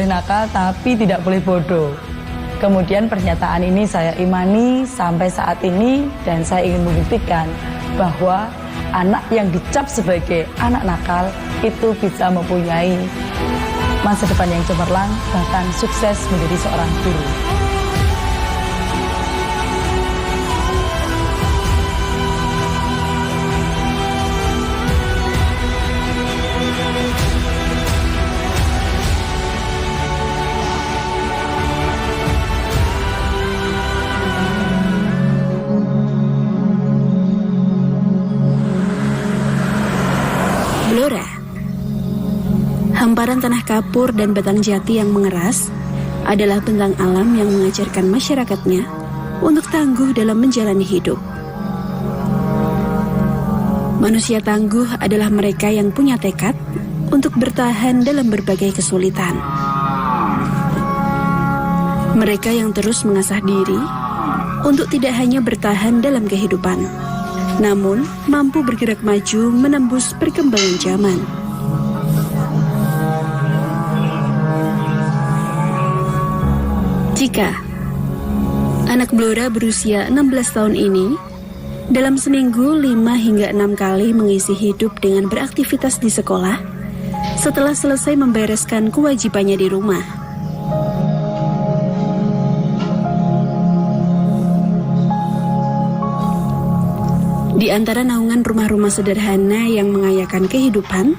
boleh nakal tapi tidak boleh bodoh. Kemudian pernyataan ini saya imani sampai saat ini dan saya ingin membuktikan bahwa anak yang dicap sebagai anak nakal itu bisa mempunyai masa depan yang cemerlang, bahkan sukses menjadi seorang guru. Blora, hamparan tanah kapur dan batang jati yang mengeras adalah bentang alam yang mengajarkan masyarakatnya untuk tangguh dalam menjalani hidup. Manusia tangguh adalah mereka yang punya tekad untuk bertahan dalam berbagai kesulitan. Mereka yang terus mengasah diri untuk tidak hanya bertahan dalam kehidupan, namun mampu bergerak maju menembus perkembangan zaman. Jika anak Blora berusia 16 tahun ini dalam seminggu 5 hingga 6 kali mengisi hidup dengan beraktivitas di sekolah setelah selesai membereskan kewajibannya di rumah, di antara naungan rumah-rumah sederhana yang mengayakan kehidupan,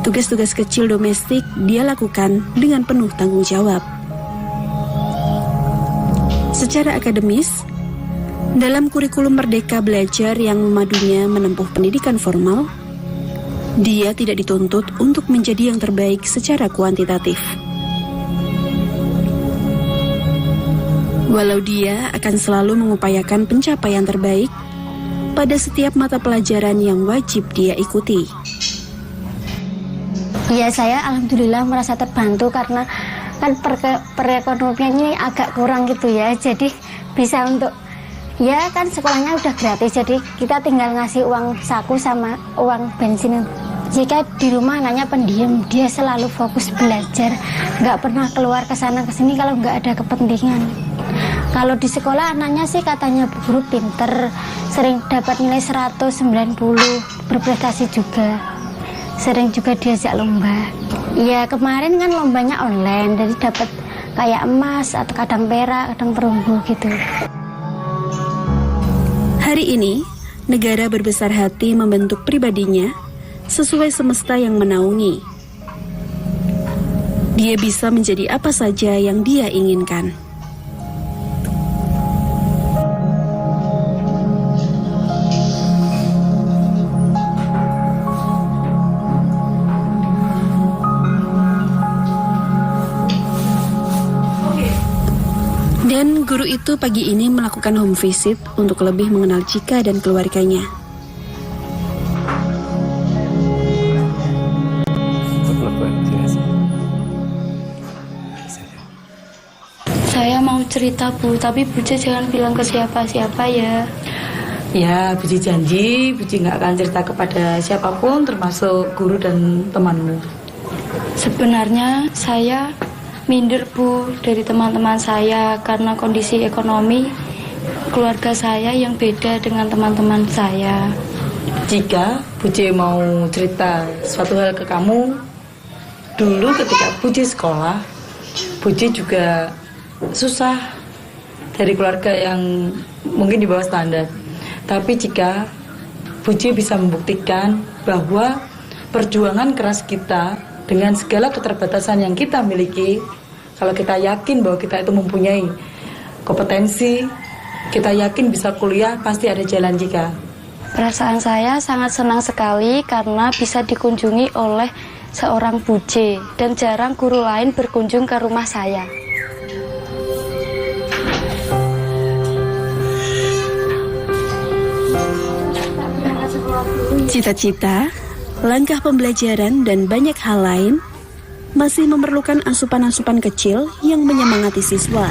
tugas-tugas kecil domestik dia lakukan dengan penuh tanggung jawab. Secara akademis, dalam kurikulum Merdeka Belajar yang memadunya menempuh pendidikan formal, dia tidak dituntut untuk menjadi yang terbaik secara kuantitatif. Walau dia akan selalu mengupayakan pencapaian terbaik pada setiap mata pelajaran yang wajib dia ikuti. Ya, saya alhamdulillah merasa terbantu karena kan perekonomiannya agak kurang gitu ya. Jadi bisa untuk, ya kan sekolahnya udah gratis, jadi kita tinggal ngasih uang saku sama uang bensin. Jika di rumah anaknya pendiam, dia selalu fokus belajar, nggak pernah keluar ke sana ke sini kalau nggak ada kepentingan. Kalau di sekolah anaknya sih katanya guru pinter, sering dapat nilai 190, berprestasi juga. Sering juga diajak lomba. Ya kemarin kan lombanya online, jadi dapat kayak emas atau kadang perak, kadang perunggu gitu. Hari ini, negara berbesar hati membentuk pribadinya sesuai semesta yang menaungi. Dia bisa menjadi apa saja yang dia inginkan. Dan guru itu pagi ini melakukan home visit untuk lebih mengenal Cika dan keluarganya. Saya mau cerita Bu, tapi Bu jangan bilang ke siapa-siapa ya. Ya, Buci janji, Buci nggak akan cerita kepada siapapun, termasuk guru dan temanmu. Sebenarnya saya minder Bu dari teman-teman saya karena kondisi ekonomi keluarga saya yang beda dengan teman-teman saya. Jika Buci mau cerita suatu hal ke kamu, dulu ketika Buci sekolah, Buci juga susah dari keluarga yang mungkin di bawah standar. Tapi jika Buci bisa membuktikan bahwa perjuangan keras kita dengan segala keterbatasan yang kita miliki, kalau kita yakin bahwa kita itu mempunyai kompetensi, kita yakin bisa kuliah, pasti ada jalan. Jika Perasaan saya sangat senang sekali karena bisa dikunjungi oleh seorang Buce dan jarang guru lain berkunjung ke rumah saya. Cita-cita, langkah pembelajaran, dan banyak hal lain masih memerlukan asupan-asupan kecil yang menyemangati siswa.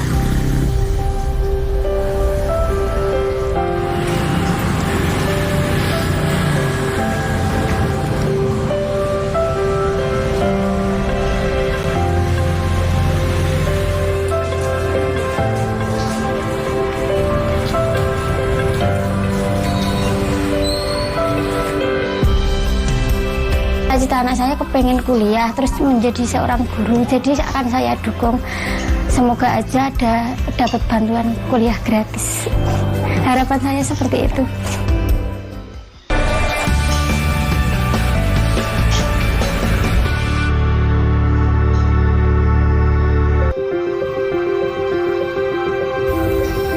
cita-cita anak saya kepengen kuliah terus menjadi seorang guru, jadi akan saya dukung. Semoga aja dapat bantuan kuliah gratis. Harapan saya seperti itu.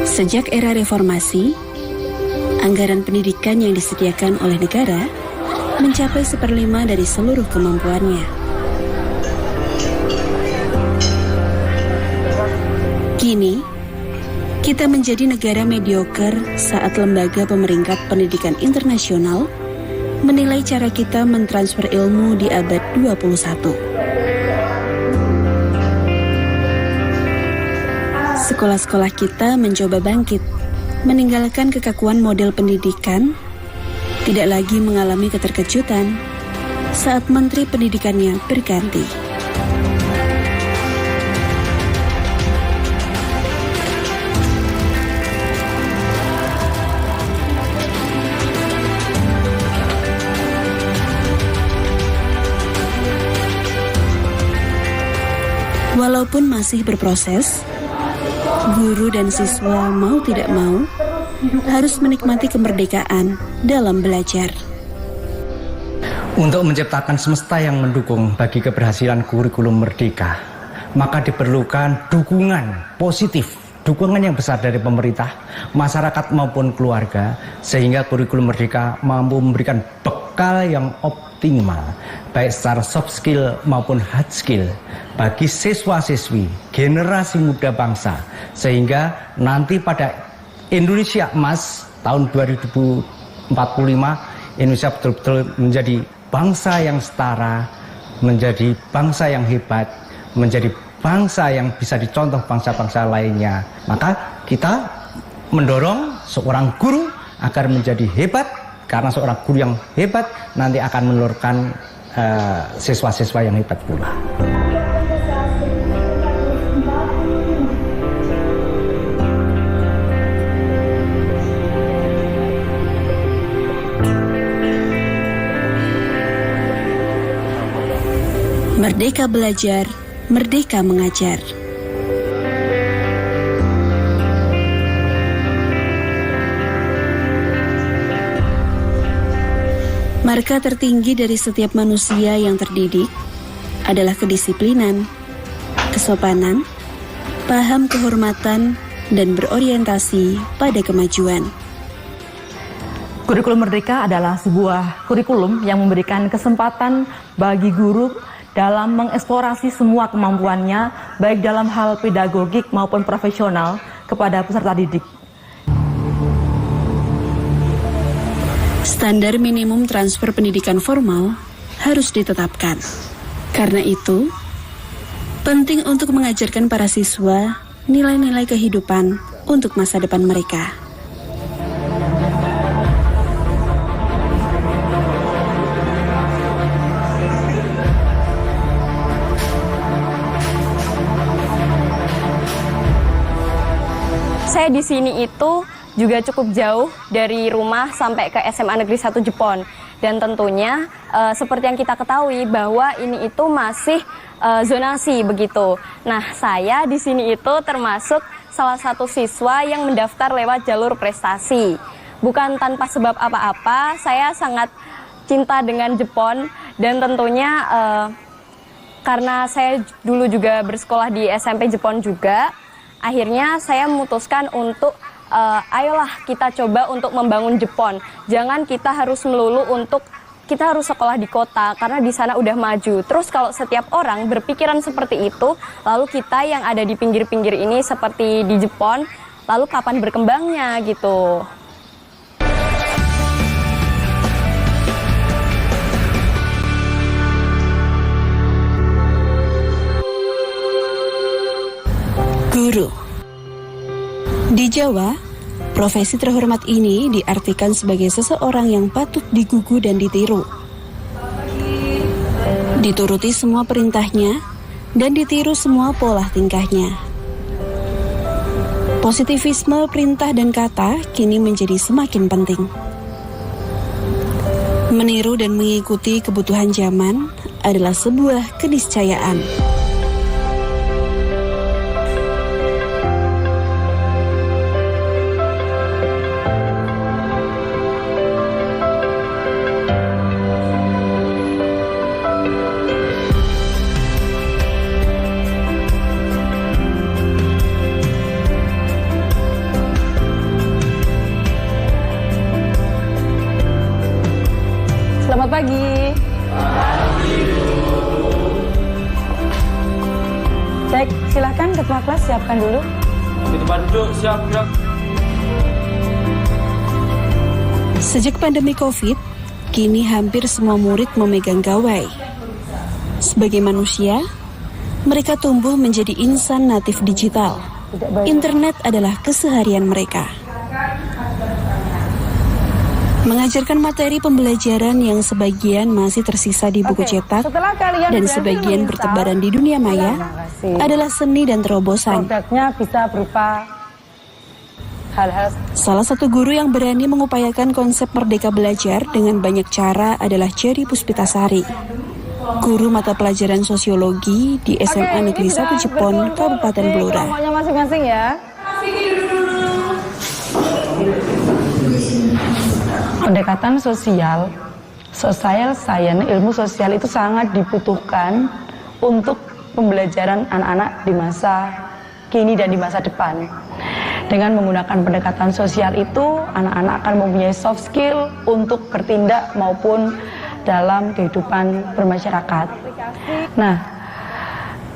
Sejak era reformasi, anggaran pendidikan yang disediakan oleh negara mencapai 1/5 dari seluruh kemampuannya. Kini, kita menjadi negara mediocre saat lembaga pemeringkat pendidikan internasional menilai cara kita mentransfer ilmu di abad 21. Sekolah-sekolah kita mencoba bangkit, meninggalkan kekakuan model pendidikan, tidak lagi mengalami keterkejutan saat menteri pendidikannya berganti. Walaupun masih berproses, guru dan siswa mau tidak mau harus menikmati kemerdekaan dalam belajar. Untuk menciptakan semesta yang mendukung bagi keberhasilan kurikulum merdeka, maka diperlukan dukungan positif, dukungan yang besar dari pemerintah, masyarakat maupun keluarga, sehingga kurikulum merdeka mampu memberikan bekal yang optimal, baik secara soft skill maupun hard skill, bagi siswa-siswi, generasi muda bangsa, sehingga nanti pada Indonesia Emas tahun 2045, Indonesia betul-betul menjadi bangsa yang setara, menjadi bangsa yang hebat, menjadi bangsa yang bisa dicontoh bangsa-bangsa lainnya. Maka kita mendorong seorang guru agar menjadi hebat, karena seorang guru yang hebat nanti akan menelurkan siswa-siswa yang hebat pula. Merdeka belajar, merdeka mengajar. Marka tertinggi dari setiap manusia yang terdidik adalah kedisiplinan, kesopanan, paham kehormatan, dan berorientasi pada kemajuan. Kurikulum Merdeka adalah sebuah kurikulum yang memberikan kesempatan bagi guru dalam mengeksplorasi semua kemampuannya, baik dalam hal pedagogik maupun profesional kepada peserta didik. Standar minimum transfer pendidikan formal harus ditetapkan. Karena itu, penting untuk mengajarkan para siswa nilai-nilai kehidupan untuk masa depan mereka. Saya di sini itu juga cukup jauh dari rumah sampai ke SMA Negeri 1 Jepon. Dan tentunya seperti yang kita ketahui bahwa ini itu masih zonasi begitu. Nah, saya di sini itu termasuk salah satu siswa yang mendaftar lewat jalur prestasi. Bukan tanpa sebab apa-apa, saya sangat cinta dengan Jepon dan tentunya karena saya dulu juga bersekolah di SMP Jepon juga. Akhirnya saya memutuskan untuk ayolah kita coba untuk membangun Jepon. Jangan kita harus melulu untuk kita harus sekolah di kota karena di sana udah maju. Terus kalau setiap orang berpikiran seperti itu, lalu kita yang ada di pinggir-pinggir ini seperti di Jepon, lalu kapan berkembangnya gitu. Guru. Di Jawa, profesi terhormat ini diartikan sebagai seseorang yang patut digugu dan ditiru. Dituruti semua perintahnya dan ditiru semua pola tingkahnya. Positivisme perintah dan kata kini menjadi semakin penting. Meniru dan mengikuti kebutuhan zaman adalah sebuah keniscayaan. Selamat pagi. Cek, silakan ketua kelas siapkan dulu. Di tempat duduk, siap, gerak. Sejak pandemi COVID, kini hampir semua murid memegang gawai. Sebagai manusia, mereka tumbuh menjadi insan natif digital. Internet adalah keseharian mereka. Mengajarkan materi pembelajaran yang sebagian masih tersisa di buku cetak dan sebagian bertebaran di dunia maya adalah seni dan terobosan. Produknya bisa berupa hal-hal. Salah satu guru yang berani mengupayakan konsep merdeka belajar dengan banyak cara adalah Jerry Puspitasari, guru mata pelajaran sosiologi di SMA Negeri 1 Jepon, Kabupaten Blora. Kelompoknya masing-masing ya. Pendekatan sosial, social science, ilmu sosial itu sangat dibutuhkan untuk pembelajaran anak-anak di masa kini dan di masa depan. Dengan menggunakan pendekatan sosial itu, anak-anak akan mempunyai soft skill untuk bertindak maupun dalam kehidupan bermasyarakat. Nah,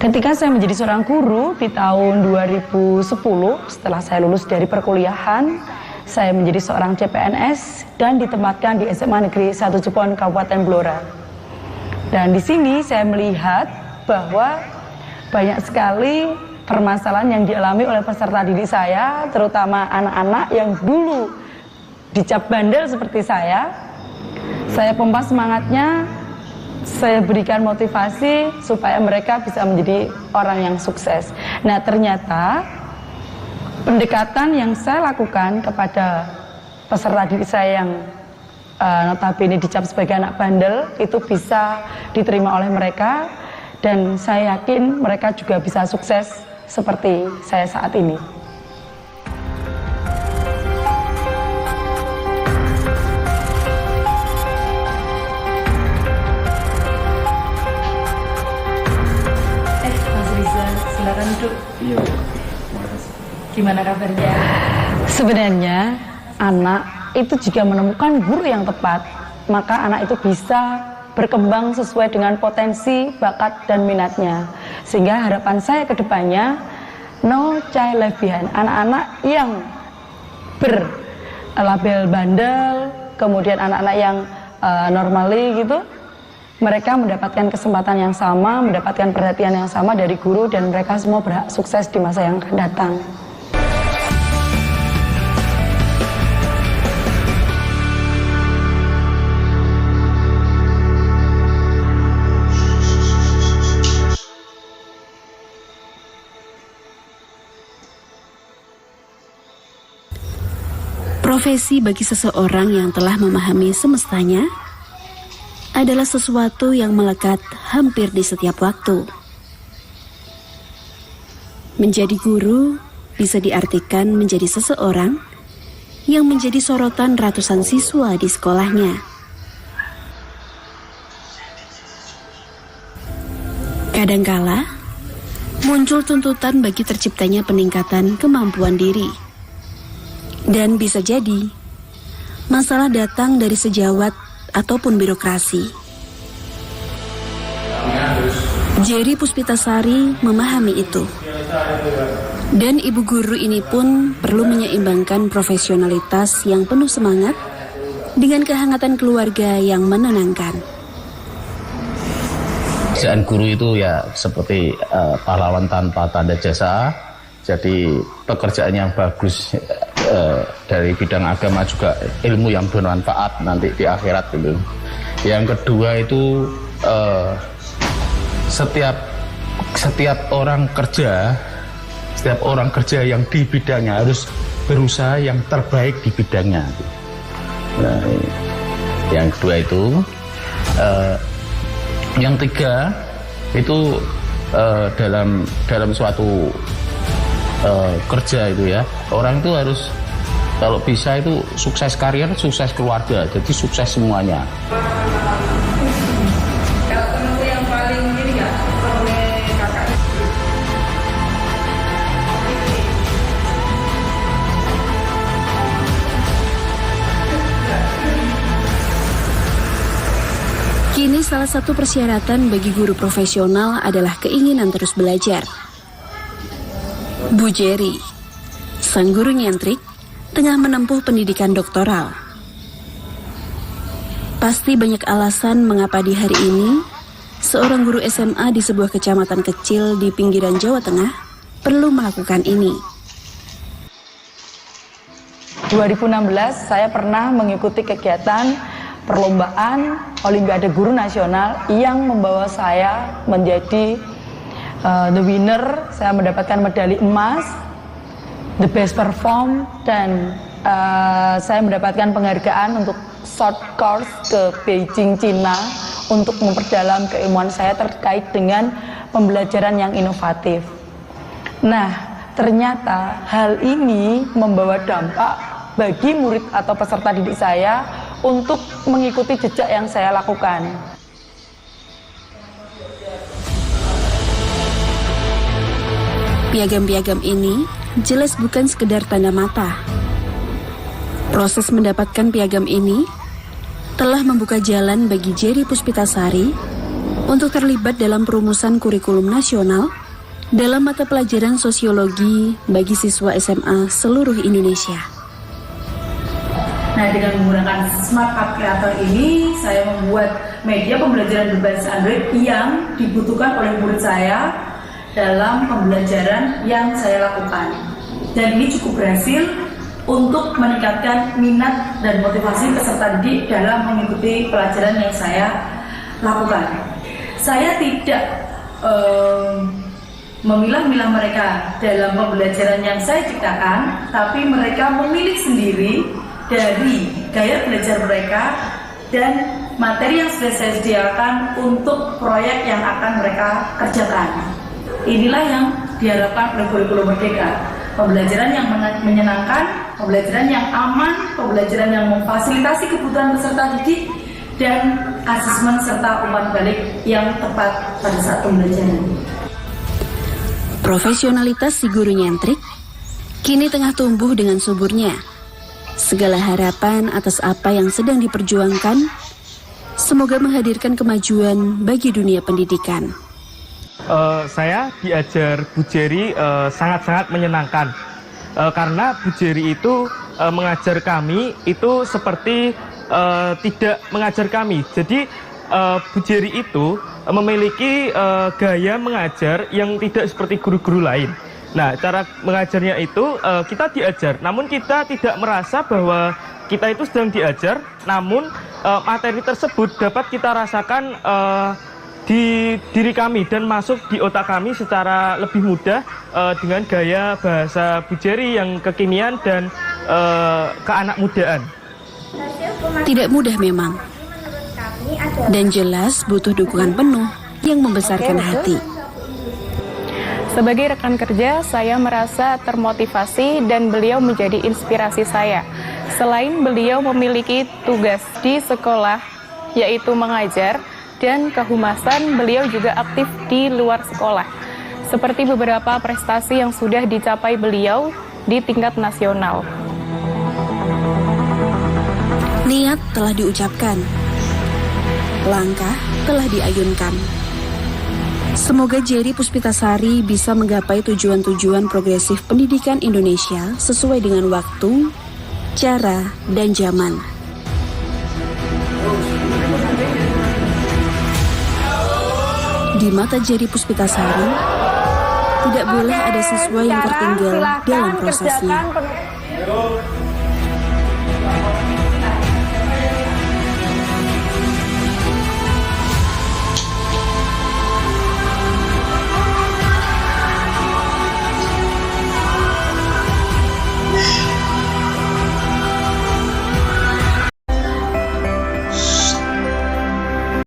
ketika saya menjadi seorang guru di tahun 2010, setelah saya lulus dari perkuliahan, saya menjadi seorang CPNS dan ditempatkan di SMA Negeri 1 Jepon, Kabupaten Blora. Dan di sini saya melihat bahwa banyak sekali permasalahan yang dialami oleh peserta didik saya, terutama anak-anak yang dulu dicap bandel seperti saya. Saya pompa semangatnya, saya berikan motivasi supaya mereka bisa menjadi orang yang sukses. Nah, ternyata pendekatan yang saya lakukan kepada peserta didik saya yang notabene dicap sebagai anak bandel itu bisa diterima oleh mereka, dan saya yakin mereka juga bisa sukses seperti saya saat ini. Mas Riza, silakan duduk. Iya. Gimana kabarnya? Sebenarnya anak itu jika menemukan guru yang tepat, maka anak itu bisa berkembang sesuai dengan potensi, bakat, dan minatnya. Sehingga harapan saya ke depannya, no child left behind. Anak-anak yang berlabel bandel, kemudian anak-anak yang normally gitu, mereka mendapatkan kesempatan yang sama, mendapatkan perhatian yang sama dari guru, dan mereka semua berhak sukses di masa yang akan datang. Profesi bagi seseorang yang telah memahami semestanya adalah sesuatu yang melekat hampir di setiap waktu. Menjadi guru bisa diartikan menjadi seseorang yang menjadi sorotan ratusan siswa di sekolahnya. Kadangkala muncul tuntutan bagi terciptanya peningkatan kemampuan diri. Dan bisa jadi, masalah datang dari sejawat ataupun birokrasi. Jerry Puspitasari memahami itu. Dan ibu guru ini pun perlu menyeimbangkan profesionalitas yang penuh semangat dengan kehangatan keluarga yang menenangkan. Pekerjaan guru itu ya seperti pahlawan tanpa tanda jasa. Jadi pekerjaan yang bagus dari bidang agama juga ilmu yang bermanfaat nanti di akhirat gitu. Yang kedua itu setiap orang kerja yang di bidangnya harus berusaha yang terbaik di bidangnya. Nah, Yang kedua itu, yang tiga itu dalam suatu kerja itu ya, orang itu harus kalau bisa itu sukses karir, sukses keluarga, jadi sukses semuanya. Kalau temanku yang paling ini ya, oleh kakaknya. Kini salah satu persyaratan bagi guru profesional adalah keinginan terus belajar. Bu Jerry, sang guru nyentrik, tengah menempuh pendidikan doktoral. Pasti banyak alasan mengapa di hari ini seorang guru SMA di sebuah kecamatan kecil di pinggiran Jawa Tengah perlu melakukan ini. 2016 saya pernah mengikuti kegiatan perlombaan Olimpiade Guru Nasional yang membawa saya menjadi the winner. Saya mendapatkan medali emas, the best perform, dan saya mendapatkan penghargaan untuk short course ke Beijing, Cina, untuk memperdalam keilmuan saya terkait dengan pembelajaran yang inovatif. Nah, ternyata hal ini membawa dampak bagi murid atau peserta didik saya untuk mengikuti jejak yang saya lakukan. Piagam-piagam ini jelas bukan sekedar tanda mata. Proses mendapatkan piagam ini telah membuka jalan bagi Jerry Puspitasari untuk terlibat dalam perumusan kurikulum nasional dalam mata pelajaran sosiologi bagi siswa SMA seluruh Indonesia. Nah, dengan menggunakan Smart App Creator ini, saya membuat media pembelajaran berbasis Android yang dibutuhkan oleh murid saya dalam pembelajaran yang saya lakukan. Dan ini cukup berhasil untuk meningkatkan minat dan motivasi peserta didik dalam mengikuti pelajaran yang saya lakukan. Saya tidak memilah-milah mereka dalam pembelajaran yang saya ciptakan, tapi mereka memilih sendiri dari gaya belajar mereka dan materi yang sudah saya sediakan untuk proyek yang akan mereka kerjakan. Inilah yang diharapkan oleh kurikulum Merdeka. Pembelajaran yang menyenangkan, pembelajaran yang aman, pembelajaran yang memfasilitasi kebutuhan peserta didik, dan asesmen serta umpan balik yang tepat pada saat pembelajaran. Profesionalitas si guru nyentrik kini tengah tumbuh dengan suburnya. Segala harapan atas apa yang sedang diperjuangkan semoga menghadirkan kemajuan bagi dunia pendidikan. Saya diajar Bu Jerry sangat-sangat menyenangkan karena Bu Jerry itu mengajar kami itu seperti tidak mengajar kami. Jadi Bu Jerry itu memiliki gaya mengajar yang tidak seperti guru-guru lain. Nah, cara mengajarnya itu kita diajar, namun kita tidak merasa bahwa kita itu sedang diajar, namun materi tersebut dapat kita rasakan di diri kami dan masuk di otak kami secara lebih mudah dengan gaya bahasa Bu Jerry yang kekinian dan keanak mudaan. Tidak mudah memang, dan jelas butuh dukungan penuh yang membesarkan hati. Sebagai rekan kerja, saya merasa termotivasi dan beliau menjadi inspirasi saya. Selain beliau memiliki tugas di sekolah, yaitu mengajar, dan kehumasan, beliau juga aktif di luar sekolah. Seperti beberapa prestasi yang sudah dicapai beliau di tingkat nasional. Niat telah diucapkan, langkah telah diayunkan. Semoga Jerry Puspitasari bisa menggapai tujuan-tujuan progresif pendidikan Indonesia sesuai dengan waktu, cara, dan zaman. Di mata Jerry Puspitasari, tidak boleh ada siswa yang tertinggal dalam prosesnya.